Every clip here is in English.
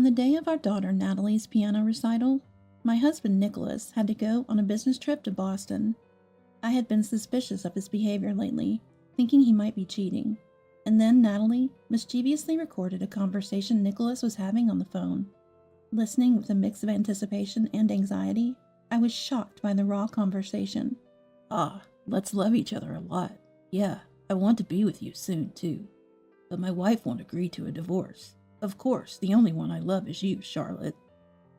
the day of our daughter Natalie's piano recital, my husband Nicholas had to go on a business trip to Boston. I had been suspicious of his behavior lately, thinking he might be cheating, and then Natalie mischievously recorded a conversation Nicholas was having on the phone. Listening with a mix of anticipation and anxiety, I was shocked by the raw conversation. Let's love each other a lot. Yeah, I want to be with you soon, too. But my wife won't agree to a divorce. Of course, the only one I love is you, Charlotte.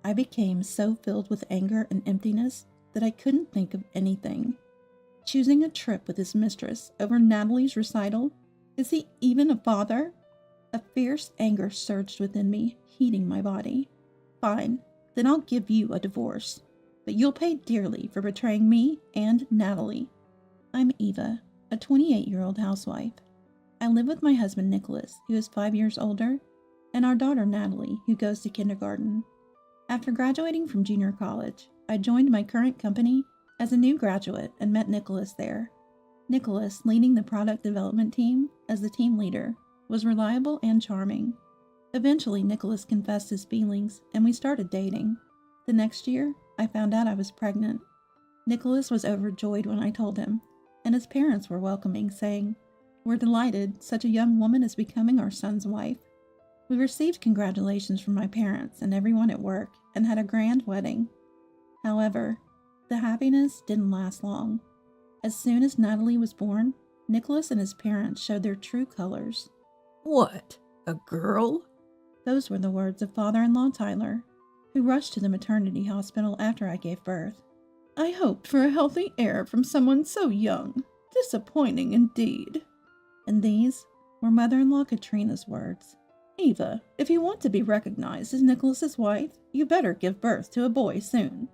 I became so filled with anger and emptiness that I couldn't think of anything. Choosing a trip with his mistress over Natalie's recital? Is he even a father? A fierce anger surged within me, heating my body. Fine, then I'll give you a divorce. But you'll pay dearly for betraying me and Natalie. I'm Eva, a 28-year-old housewife. I live with my husband Nicholas, who is 5 years older, and our daughter Natalie, who goes to kindergarten. After graduating from junior college, I joined my current company as a new graduate and met Nicholas there. Nicholas, leading the product development team as the team leader, was reliable and charming. Eventually, Nicholas confessed his feelings, and we started dating. The next year, I found out I was pregnant. Nicholas was overjoyed when I told him, and his parents were welcoming, saying, "We're delighted such a young woman is becoming our son's wife." We received congratulations from my parents and everyone at work and had a grand wedding. However, the happiness didn't last long. As soon as Natalie was born, Nicholas and his parents showed their true colors. What? A girl? Those were the words of father-in-law Tyler, who rushed to the maternity hospital after I gave birth. "I hoped for a healthy heir from someone so young. Disappointing indeed." And these were mother-in-law Katrina's words. "Eva, if you want to be recognized as Nicholas's wife, you better give birth to a boy soon."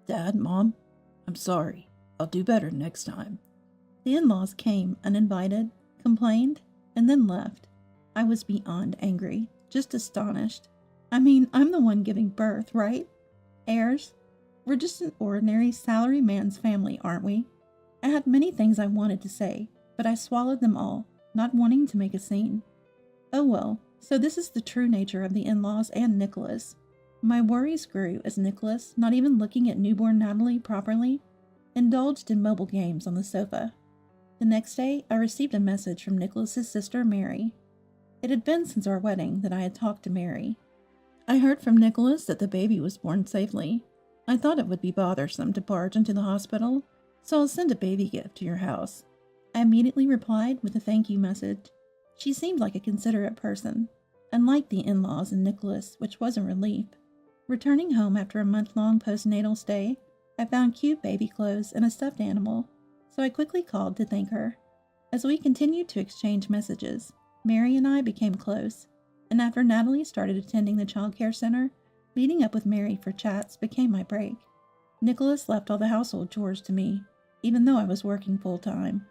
Dad, Mom, I'm sorry. I'll do better next time. The in-laws came uninvited, complained, and then left. I was beyond angry, just astonished. I mean, I'm the one giving birth, right? Heirs? We're just an ordinary salary man's family, aren't we? I had many things I wanted to say, but I swallowed them all, not wanting to make a scene. Oh well, so this is the true nature of the in-laws and Nicholas. My worries grew as Nicholas, not even looking at newborn Natalie properly, indulged in mobile games on the sofa. The next day, I received a message from Nicholas's sister, Mary. It had been since our wedding that I had talked to Mary. I heard from Nicholas that the baby was born safely. I thought it would be bothersome to barge into the hospital, so I'll send a baby gift to your house. I immediately replied with a thank you message. She seemed like a considerate person, unlike the in-laws and Nicholas, which was a relief. Returning home after a month-long postnatal stay, I found cute baby clothes and a stuffed animal, so I quickly called to thank her. As we continued to exchange messages, Mary and I became close, and after Natalie started attending the child care center, meeting up with Mary for chats became my break. Nicholas left all the household chores to me, even though I was working full-time.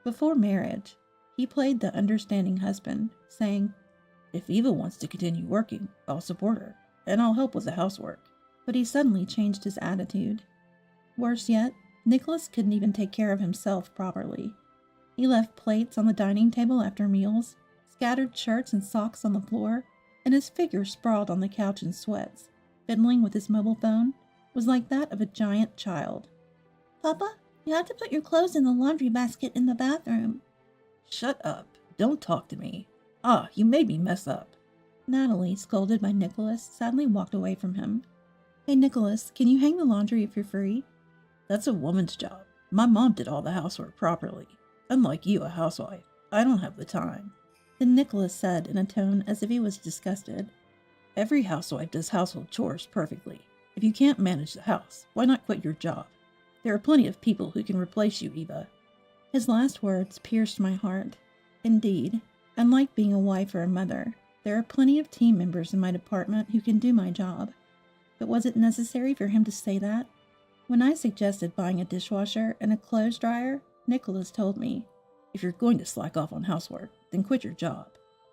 Before marriage, he played the understanding husband, saying, "If Eva wants to continue working, I'll support her, and I'll help with the housework." But he suddenly changed his attitude. Worse yet, Nicholas couldn't even take care of himself properly. He left plates on the dining table after meals, scattered shirts and socks on the floor, and his figure sprawled on the couch in sweats, fiddling with his mobile phone, was like that of a giant child. "Papa, you have to put your clothes in the laundry basket in the bathroom." "Shut up. Don't talk to me. You made me mess up." Natalie, scolded by Nicholas, sadly walked away from him. "Hey, Nicholas, can you hang the laundry if you're free?" "That's a woman's job. My mom did all the housework properly. Unlike you, a housewife, I don't have the time." Then Nicholas said in a tone as if he was disgusted, "Every housewife does household chores perfectly. If you can't manage the house, why not quit your job? There are plenty of people who can replace you, Eva." His last words pierced my heart. Indeed, unlike being a wife or a mother, there are plenty of team members in my department who can do my job. But was it necessary for him to say that? When I suggested buying a dishwasher and a clothes dryer, Nicholas told me, "If you're going to slack off on housework, then quit your job."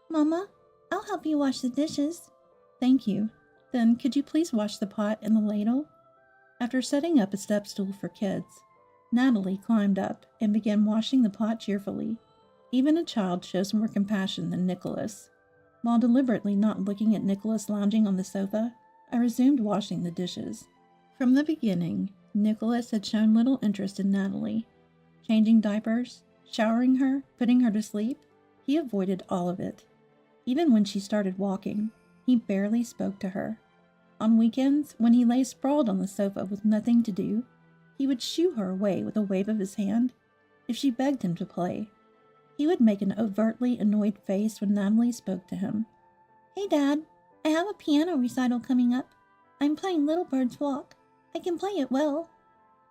"Mama, I'll help you wash the dishes." "Thank you. Then could you please wash the pot and the ladle?" After setting up a step stool for kids, Natalie climbed up and began washing the pot cheerfully. Even a child shows more compassion than Nicholas. While deliberately not looking at Nicholas lounging on the sofa, I resumed washing the dishes. From the beginning, Nicholas had shown little interest in Natalie. Changing diapers, showering her, putting her to sleep, he avoided all of it. Even when she started walking, he barely spoke to her. On weekends, when he lay sprawled on the sofa with nothing to do, he would shoo her away with a wave of his hand if she begged him to play. He would make an overtly annoyed face when Natalie spoke to him. "Hey, Dad, I have a piano recital coming up. I'm playing Little Bird's Walk. I can play it well."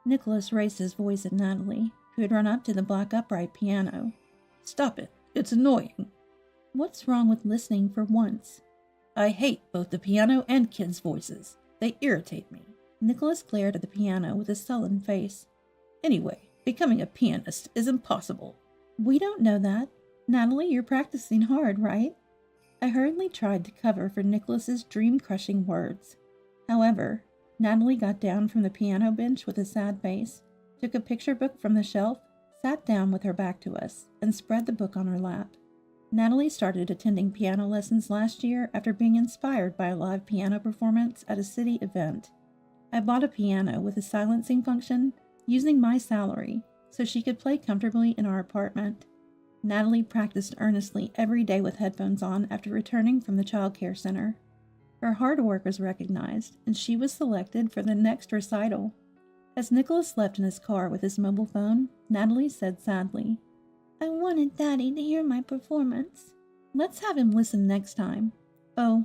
Nicholas raised his voice at Natalie, who had run up to the black upright piano. "Stop it. It's annoying." "What's wrong with listening for once?" "I hate both the piano and kids' voices. They irritate me." Nicholas glared at the piano with a sullen face. "Anyway, becoming a pianist is impossible." "We don't know that. Natalie, you're practicing hard, right?" I hurriedly tried to cover for Nicholas's dream-crushing words. However, Natalie got down from the piano bench with a sad face, took a picture book from the shelf, sat down with her back to us, and spread the book on her lap. Natalie started attending piano lessons last year after being inspired by a live piano performance at a city event. I bought a piano with a silencing function using my salary so she could play comfortably in our apartment. Natalie practiced earnestly every day with headphones on after returning from the child care center. Her hard work was recognized, and she was selected for the next recital. As Nicholas left in his car with his mobile phone, Natalie said sadly, "I wanted Daddy to hear my performance." "Let's have him listen next time." "Oh,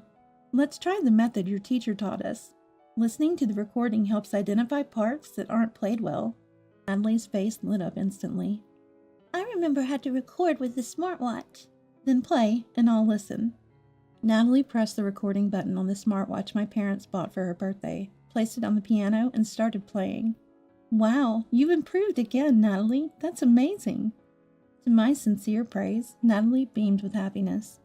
let's try the method your teacher taught us. Listening to the recording helps identify parts that aren't played well." Natalie's face lit up instantly. "I remember how to record with the smartwatch." "Then play, and I'll listen." Natalie pressed the recording button on the smartwatch my parents bought for her birthday, placed it on the piano, and started playing. "Wow, you've improved again, Natalie. That's amazing." To my sincere praise, Natalie beamed with happiness.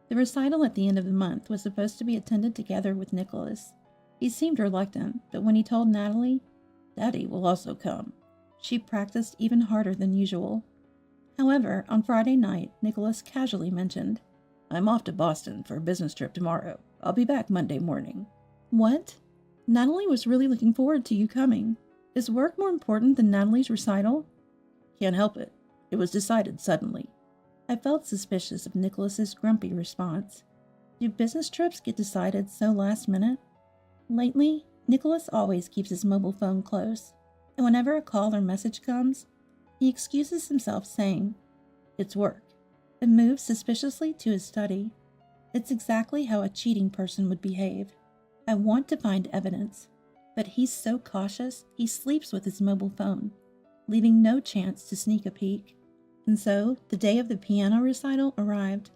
The recital at the end of the month was supposed to be attended together with Nicholas. He seemed reluctant, but when he told Natalie, "Daddy will also come," she practiced even harder than usual. However, on Friday night, Nicholas casually mentioned, "I'm off to Boston for a business trip tomorrow. I'll be back Monday morning." "What?" Natalie was really looking forward to you coming. Is work more important than Natalie's recital? "Can't help it. It was decided suddenly." I felt suspicious of Nicholas's grumpy response. Do business trips get decided so last minute? Lately, Nicholas always keeps his mobile phone close, and whenever a call or message comes, he excuses himself saying, "It's work," and moves suspiciously to his study. It's exactly how a cheating person would behave. I want to find evidence, but he's so cautious he sleeps with his mobile phone, leaving no chance to sneak a peek. And so, the day of the piano recital arrived.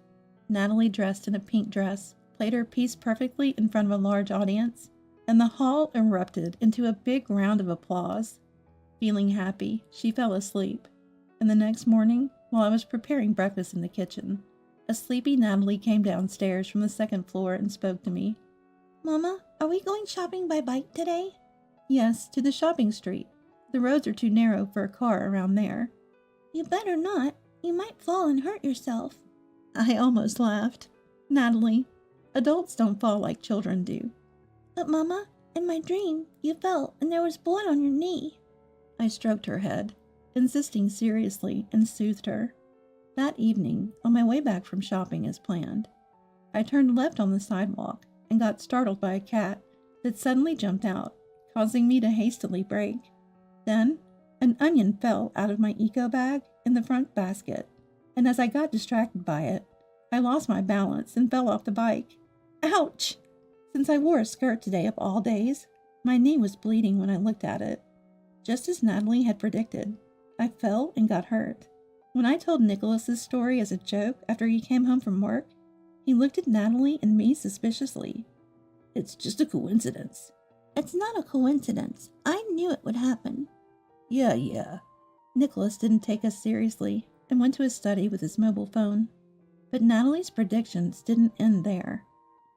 Natalie, dressed in a pink dress, played her piece perfectly in front of a large audience, and the hall erupted into a big round of applause. Feeling happy, she fell asleep, and the next morning, while I was preparing breakfast in the kitchen, a sleepy Natalie came downstairs from the second floor and spoke to me. "Mama, are we going shopping by bike today?" "Yes, to the shopping street. The roads are too narrow for a car around there." "You better not. You might fall and hurt yourself." I almost laughed. "Natalie, adults don't fall like children do." "But Mama, in my dream, you fell and there was blood on your knee." I stroked her head, insisting seriously, and soothed her. That evening, on my way back from shopping as planned, I turned left on the sidewalk and got startled by a cat that suddenly jumped out, causing me to hastily brake. Then, an onion fell out of my eco bag in the front basket, and as I got distracted by it, I lost my balance and fell off the bike. Ouch! Since I wore a skirt today of all days, my knee was bleeding when I looked at it. Just as Natalie had predicted, I fell and got hurt. When I told Nicholas's story as a joke after he came home from work, he looked at Natalie and me suspiciously. "It's just a coincidence." "It's not a coincidence. I knew it would happen." Yeah. Nicholas didn't take us seriously and went to his study with his mobile phone. But Natalie's predictions didn't end there.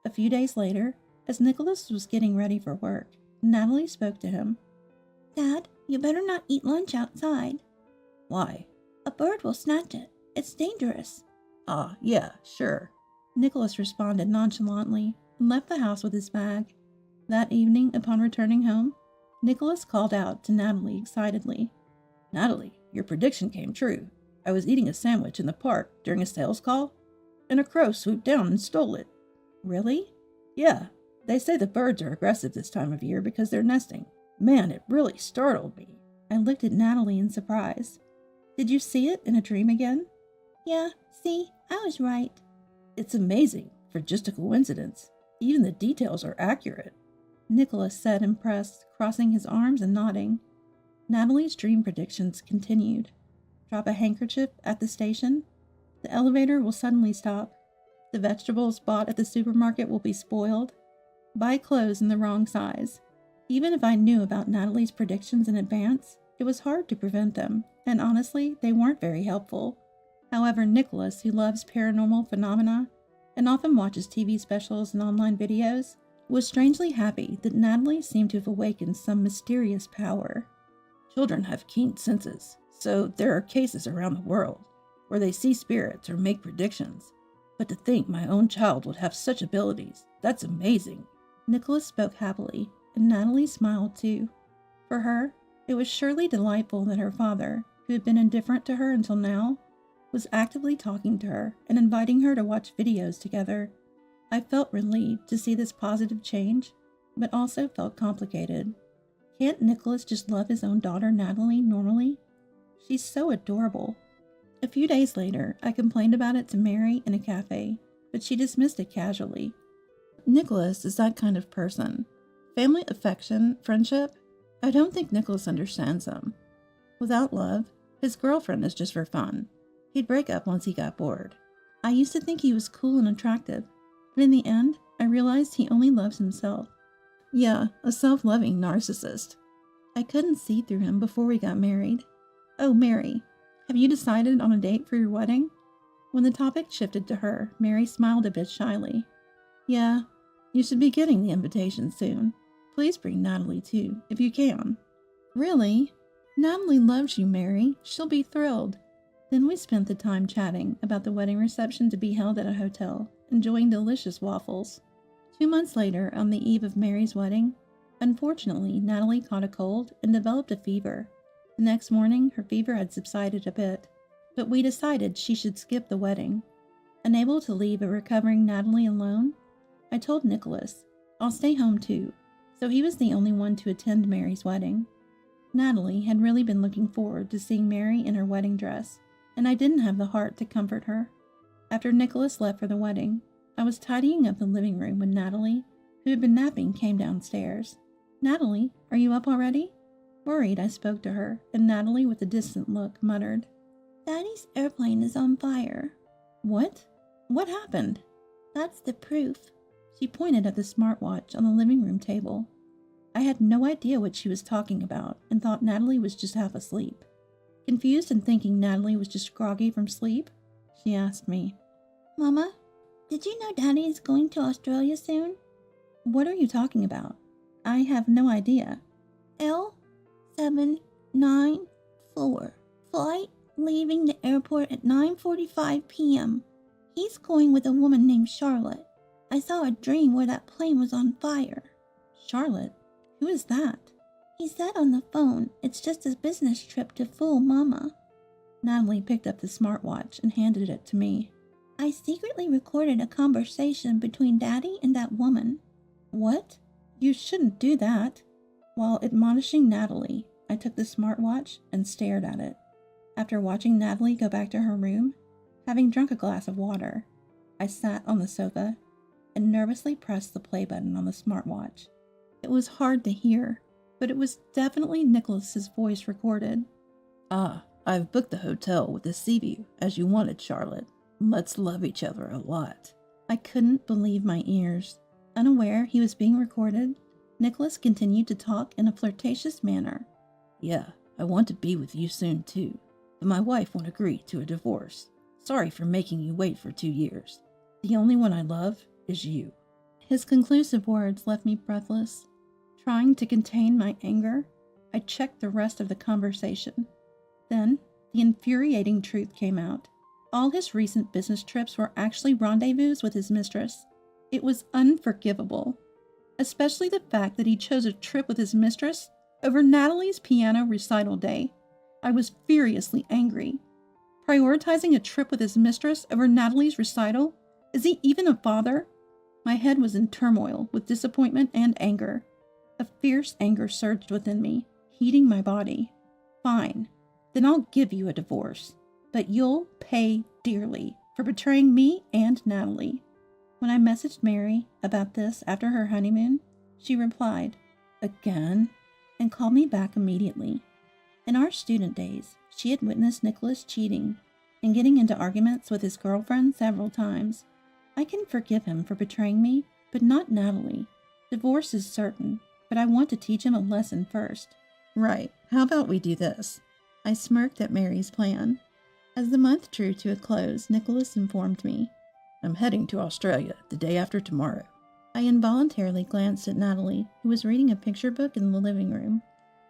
A few days later, as Nicholas was getting ready for work, Natalie spoke to him. "Dad, you better not eat lunch outside." "Why?" "A bird will snatch it. It's dangerous." Yeah, sure." Nicholas responded nonchalantly and left the house with his bag. That evening, upon returning home, Nicholas called out to Natalie excitedly. Natalie, your prediction came true. I was eating a sandwich in the park during a sales call, and a crow swooped down and stole it. Really? Yeah, they say the birds are aggressive this time of year because they're nesting. Man, it really startled me. I looked at Natalie in surprise. Did you see it in a dream again? Yeah, see, I was right. It's amazing for just a coincidence. Even the details are accurate. Nicholas said, impressed, crossing his arms and nodding. Natalie's dream predictions continued. Drop a handkerchief at the station. The elevator will suddenly stop. The vegetables bought at the supermarket will be spoiled. Buy clothes in the wrong size. Even if I knew about Natalie's predictions in advance, it was hard to prevent them, and honestly, they weren't very helpful. However, Nicholas, who loves paranormal phenomena and often watches TV specials and online videos, was strangely happy that Natalie seemed to have awakened some mysterious power. Children have keen senses, so there are cases around the world where they see spirits or make predictions. But to think my own child would have such abilities, that's amazing. Nicholas spoke happily, and Natalie smiled too. For her, it was surely delightful that her father, who had been indifferent to her until now, was actively talking to her and inviting her to watch videos together. I felt relieved to see this positive change, but also felt complicated. Can't Nicholas just love his own daughter Natalie normally? She's so adorable. A few days later, I complained about it to Mary in a cafe, but she dismissed it casually. Nicholas is that kind of person. Family affection, friendship, I don't think Nicholas understands them. Without love, his girlfriend is just for fun. He'd break up once he got bored. I used to think he was cool and attractive, but in the end, I realized he only loves himself. Yeah, a self-loving narcissist. I couldn't see through him before we got married. Oh, Mary, have you decided on a date for your wedding? When the topic shifted to her, Mary smiled a bit shyly. Yeah, you should be getting the invitation soon. Please bring Natalie too, if you can. Really? Natalie loves you, Mary. She'll be thrilled. Then we spent the time chatting about the wedding reception to be held at a hotel, enjoying delicious waffles. 2 months later, on the eve of Mary's wedding, unfortunately, Natalie caught a cold and developed a fever. The next morning, her fever had subsided a bit, but we decided she should skip the wedding. Unable to leave a recovering Natalie alone, I told Nicholas, I'll stay home too, so he was the only one to attend Mary's wedding. Natalie had really been looking forward to seeing Mary in her wedding dress, and I didn't have the heart to comfort her. After Nicholas left for the wedding, I was tidying up the living room when Natalie, who had been napping, came downstairs. Natalie, are you up already? Worried, I spoke to her, and Natalie, with a distant look, muttered, Daddy's airplane is on fire. What? What happened? That's the proof. She pointed at the smartwatch on the living room table. I had no idea what she was talking about and thought Natalie was just half asleep. Confused and thinking Natalie was just groggy from sleep, she asked me, Mama, did you know Daddy is going to Australia soon? What are you talking about? I have no idea. L794. Flight leaving the airport at 9:45 p.m. He's going with a woman named Charlotte. I saw a dream where that plane was on fire. Charlotte? Who is that? He said on the phone it's just a business trip to fool Mama. Natalie picked up the smartwatch and handed it to me. I secretly recorded a conversation between Daddy and that woman. What? You shouldn't do that. While admonishing Natalie, I took the smartwatch and stared at it. After watching Natalie go back to her room, having drunk a glass of water, I sat on the sofa and nervously pressed the play button on the smartwatch. It was hard to hear, but it was definitely Nicholas's voice recorded. I've booked the hotel with a sea view, as you wanted, Charlotte. Let's love each other a lot. I couldn't believe my ears. Unaware he was being recorded, Nicholas continued to talk in a flirtatious manner. Yeah, I want to be with you soon too, but my wife won't agree to a divorce. Sorry for making you wait for 2 years. The only one I love is you. His conclusive words left me breathless. Trying to contain my anger, I checked the rest of the conversation. Then, the infuriating truth came out. All his recent business trips were actually rendezvous with his mistress. It was unforgivable, especially the fact that he chose a trip with his mistress over Natalie's piano recital day. I was furiously angry. Prioritizing a trip with his mistress over Natalie's recital? Is he even a father? My head was in turmoil with disappointment and anger. A fierce anger surged within me, heating my body. Fine, then I'll give you a divorce, but you'll pay dearly for betraying me and Natalie. When I messaged Mary about this after her honeymoon, she replied, "Again?" and called me back immediately. In our student days, she had witnessed Nicholas cheating and getting into arguments with his girlfriend several times. I can forgive him for betraying me, but not Natalie. Divorce is certain, but I want to teach him a lesson first. Right, how about we do this? I smirked at Mary's plan. As the month drew to a close, Nicholas informed me, "I'm heading to Australia the day after tomorrow." I involuntarily glanced at Natalie, who was reading a picture book in the living room.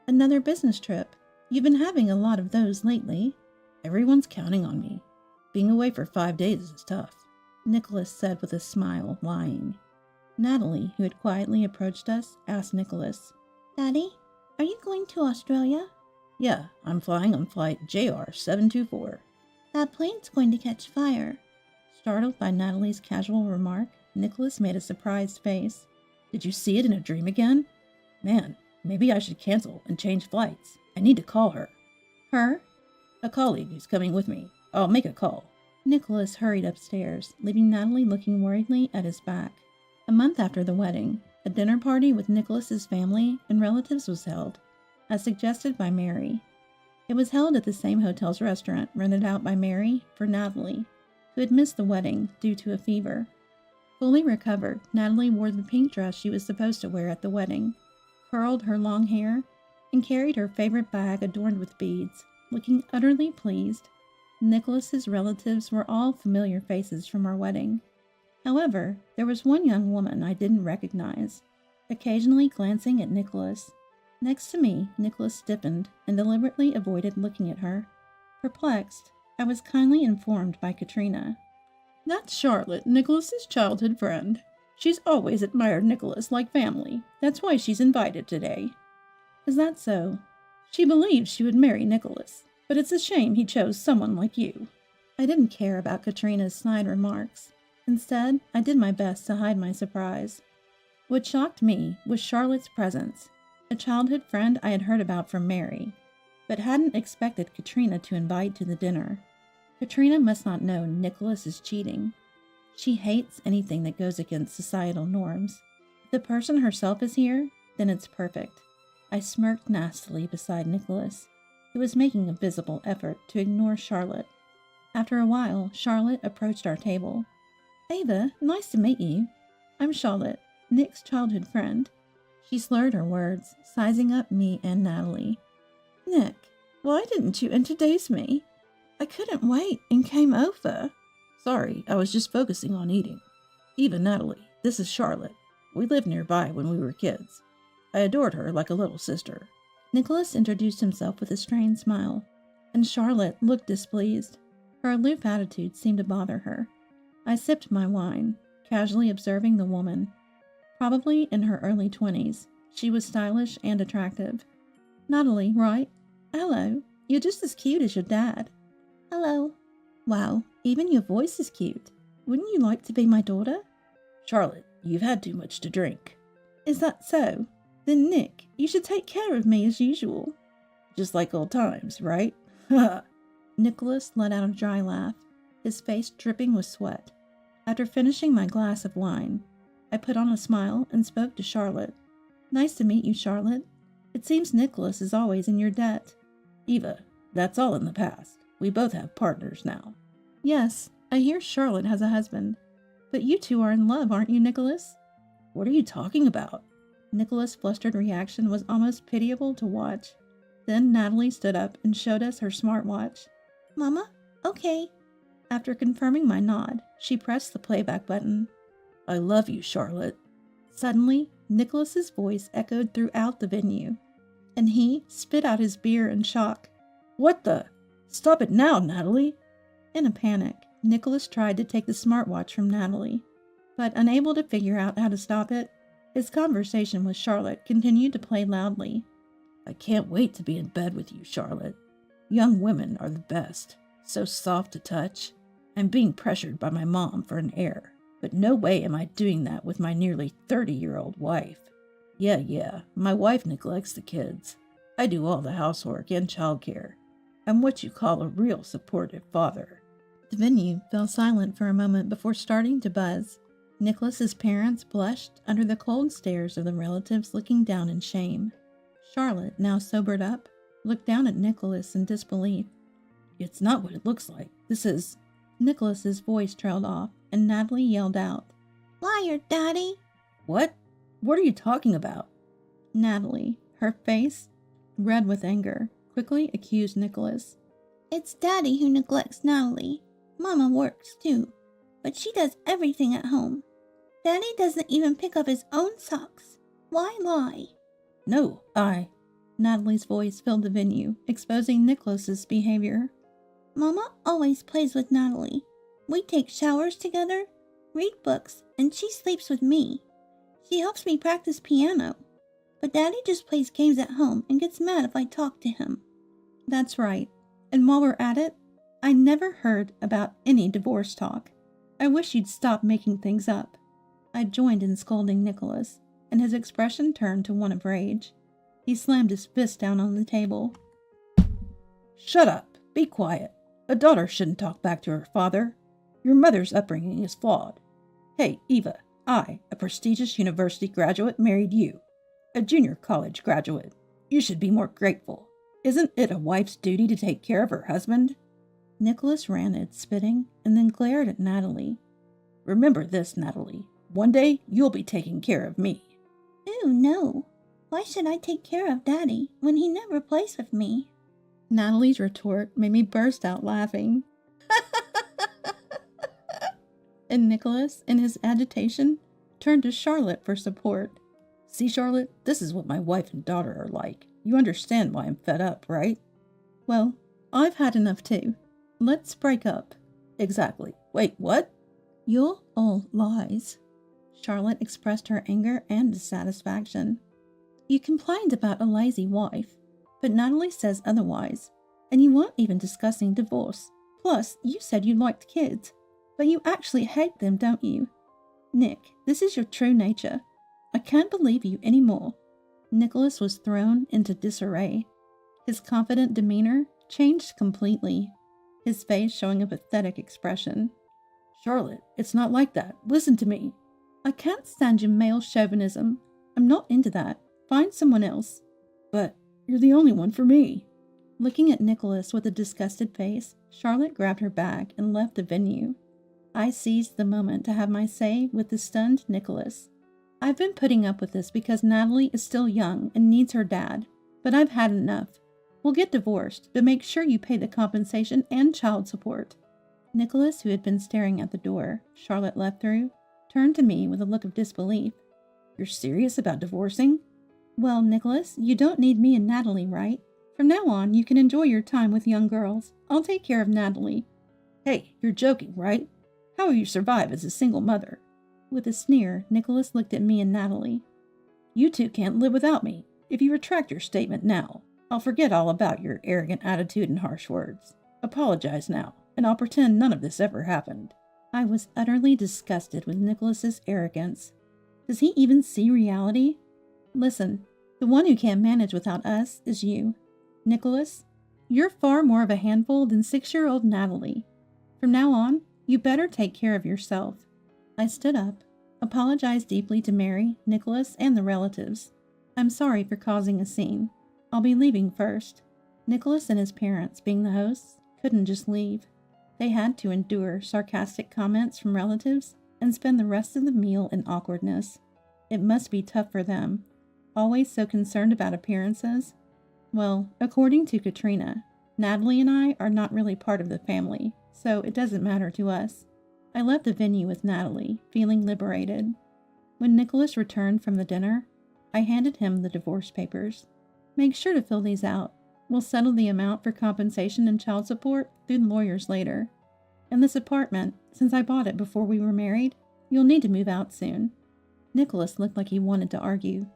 Another business trip. You've been having a lot of those lately. Everyone's counting on me. Being away for 5 days is tough, Nicholas said with a smile, lying. Natalie, who had quietly approached us, asked Nicholas, Daddy, are you going to Australia? Yeah, I'm flying on flight JR724. That plane's going to catch fire. Startled by Natalie's casual remark, Nicholas made a surprised face. Did you see it in a dream again? Man, maybe I should cancel and change flights. I need to call her. Her? A colleague who's coming with me. I'll make a call. Nicholas hurried upstairs, leaving Natalie looking worriedly at his back. A month after the wedding, a dinner party with Nicholas's family and relatives was held, as suggested by Mary. It was held at the same hotel's restaurant rented out by Mary for Natalie, who had missed the wedding due to a fever. Fully recovered, Natalie wore the pink dress she was supposed to wear at the wedding, curled her long hair, and carried her favorite bag adorned with beads, looking utterly pleased. Nicholas's relatives were all familiar faces from our wedding. However, there was one young woman I didn't recognize, occasionally glancing at Nicholas. Next to me, Nicholas stiffened and deliberately avoided looking at her. Perplexed, I was kindly informed by Katrina. That's Charlotte, Nicholas's childhood friend. She's always admired Nicholas like family. That's why she's invited today. Is that so? She believes she would marry Nicholas, but it's a shame he chose someone like you. I didn't care about Katrina's snide remarks. Instead, I did my best to hide my surprise. What shocked me was Charlotte's presence, a childhood friend I had heard about from Mary, but hadn't expected Katrina to invite to the dinner. Katrina must not know Nicholas is cheating. She hates anything that goes against societal norms. If the person herself is here, then it's perfect. I smirked nastily beside Nicholas, who was making a visible effort to ignore Charlotte. After a while, Charlotte approached our table. Ava, nice to meet you. I'm Charlotte, Nick's childhood friend. She slurred her words, sizing up me and Natalie. Nick, why didn't you introduce me? I couldn't wait and came over. Sorry, I was just focusing on eating. Eva, Natalie, this is Charlotte. We lived nearby when we were kids. I adored her like a little sister. Nicholas introduced himself with a strained smile, and Charlotte looked displeased. Her aloof attitude seemed to bother her. I sipped my wine, casually observing the woman. Probably in her early 20s, she was stylish and attractive. Natalie, right? Hello, you're just as cute as your dad. Hello. Wow, even your voice is cute. Wouldn't you like to be my daughter? Charlotte, you've had too much to drink. Is that so? Then Nick, you should take care of me as usual. Just like old times, right? Nicholas let out a dry laugh, his face dripping with sweat. After finishing my glass of wine, I put on a smile and spoke to Charlotte. Nice to meet you, Charlotte. It seems Nicholas is always in your debt. Eva, that's all in the past. We both have partners now. Yes, I hear Charlotte has a husband. But you two are in love, aren't you, Nicholas? What are you talking about? Nicholas' flustered reaction was almost pitiable to watch. Then Natalie stood up and showed us her smartwatch. Mama? Okay. After confirming my nod, she pressed the playback button. I love you, Charlotte. Suddenly, Nicholas's voice echoed throughout the venue, and he spit out his beer in shock. What the? Stop it now, Natalie. In a panic, Nicholas tried to take the smartwatch from Natalie, but unable to figure out how to stop it, his conversation with Charlotte continued to play loudly. I can't wait to be in bed with you, Charlotte. Young women are the best, so soft to touch. I'm being pressured by my mom for an heir, but no way am I doing that with my nearly 30-year-old wife. Yeah, my wife neglects the kids. I do all the housework and childcare. I'm what you call a real supportive father. The venue fell silent for a moment before starting to buzz. Nicholas's parents blushed under the cold stares of the relatives looking down in shame. Charlotte, now sobered up, looked down at Nicholas in disbelief. It's not what it looks like. This is... Nicholas's voice trailed off, and Natalie yelled out, Liar, Daddy! What? What are you talking about? Natalie, her face red with anger, quickly accused Nicholas. It's Daddy who neglects Natalie. Mama works too, but she does everything at home. Daddy doesn't even pick up his own socks. Why lie? No, Natalie's voice filled the venue, exposing Nicholas's behavior. Mama always plays with Natalie. We take showers together, read books, and she sleeps with me. She helps me practice piano. But Daddy just plays games at home and gets mad if I talk to him. That's right. And while we're at it, I never heard about any divorce talk. I wish you'd stop making things up. I joined in scolding Nicholas, and his expression turned to one of rage. He slammed his fist down on the table. Shut up. Be quiet. A daughter shouldn't talk back to her father. Your mother's upbringing is flawed. Hey, Eva, I, a prestigious university graduate, married you, a junior college graduate. You should be more grateful. Isn't it a wife's duty to take care of her husband? Nicholas ranted, spitting, and then glared at Natalie. Remember this, Natalie. One day, you'll be taking care of me. Ooh, no. Why should I take care of Daddy when he never plays with me? Natalie's retort made me burst out laughing. And Nicholas, in his agitation, turned to Charlotte for support. See, Charlotte, this is what my wife and daughter are like. You understand why I'm fed up, right? Well, I've had enough too. Let's break up. Exactly. Wait, what? You're all lies. Charlotte expressed her anger and dissatisfaction. You complained about a lazy wife, but Natalie says otherwise, and you weren't even discussing divorce. Plus, you said you liked kids, but you actually hate them, don't you? Nick, this is your true nature. I can't believe you anymore. Nicholas was thrown into disarray. His confident demeanor changed completely, his face showing a pathetic expression. Charlotte, it's not like that. Listen to me. I can't stand your male chauvinism. I'm not into that. Find someone else. But you're the only one for me. Looking at Nicholas with a disgusted face, Charlotte grabbed her bag and left the venue. I seized the moment to have my say with the stunned Nicholas. I've been putting up with this because Natalie is still young and needs her dad, but I've had enough. We'll get divorced, but make sure you pay the compensation and child support. Nicholas, who had been staring at the door Charlotte left through, turned to me with a look of disbelief. You're serious about divorcing? Well, Nicholas, you don't need me and Natalie, right? From now on, you can enjoy your time with young girls. I'll take care of Natalie. Hey, you're joking, right? How will you survive as a single mother? With a sneer, Nicholas looked at me and Natalie. You two can't live without me. If you retract your statement now, I'll forget all about your arrogant attitude and harsh words. Apologize now, and I'll pretend none of this ever happened. I was utterly disgusted with Nicholas's arrogance. Does he even see reality? Listen, the one who can't manage without us is you. Nicholas, you're far more of a handful than 6-year-old Natalie. From now on, you better take care of yourself. I stood up, apologized deeply to Mary, Nicholas, and the relatives. I'm sorry for causing a scene. I'll be leaving first. Nicholas and his parents, being the hosts, couldn't just leave. They had to endure sarcastic comments from relatives and spend the rest of the meal in awkwardness. It must be tough for them, always so concerned about appearances. Well, according to Katrina, Natalie and I are not really part of the family, so it doesn't matter to us. I left the venue with Natalie, feeling liberated. When Nicholas returned from the dinner, I handed him the divorce papers. Make sure to fill these out. We'll settle the amount for compensation and child support through the lawyers later. And this apartment, since I bought it before we were married, you'll need to move out soon." Nicholas looked like he wanted to argue,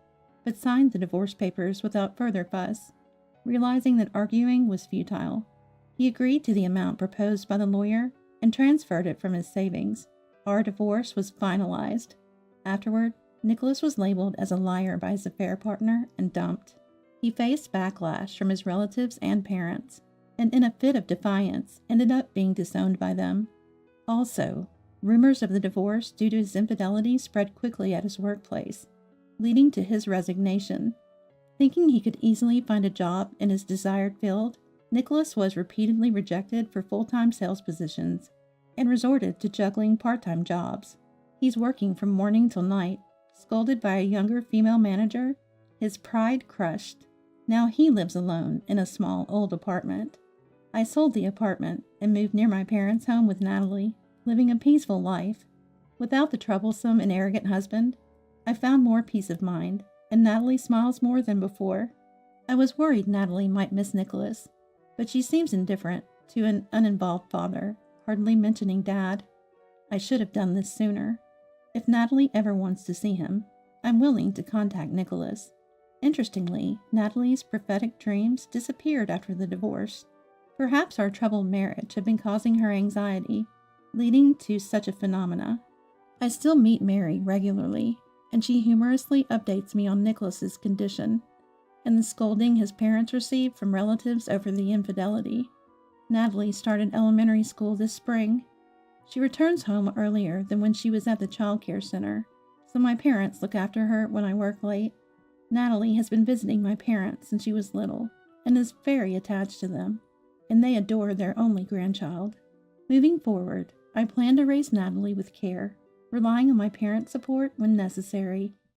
but signed the divorce papers without further fuss. Realizing that arguing was futile, he agreed to the amount proposed by the lawyer and transferred it from his savings. Our divorce was finalized. Afterward, Nicholas was labeled as a liar by his affair partner and dumped. He faced backlash from his relatives and parents, and in a fit of defiance, ended up being disowned by them. Also, rumors of the divorce due to his infidelity spread quickly at his workplace, leading to his resignation. Thinking he could easily find a job in his desired field, Nicholas was repeatedly rejected for full-time sales positions and resorted to juggling part-time jobs. He's working from morning till night, scolded by a younger female manager, his pride crushed. Now he lives alone in a small old apartment. I sold the apartment and moved near my parents' home with Natalie, living a peaceful life. Without the troublesome and arrogant husband, I found more peace of mind, and Natalie smiles more than before. I was worried Natalie might miss Nicholas, but she seems indifferent to an uninvolved father, hardly mentioning Dad. I should have done this sooner. If Natalie ever wants to see him, I'm willing to contact Nicholas. Interestingly, Natalie's prophetic dreams disappeared after the divorce. Perhaps our troubled marriage had been causing her anxiety, leading to such a phenomena. I still meet Mary regularly, and she humorously updates me on Nicholas's condition and the scolding his parents received from relatives over the infidelity. Natalie started elementary school this spring. She returns home earlier than when she was at the child care center, so my parents look after her when I work late. Natalie has been visiting my parents since she was little and is very attached to them, and they adore their only grandchild. Moving forward, I plan to raise Natalie with care, relying on my parents' support when necessary.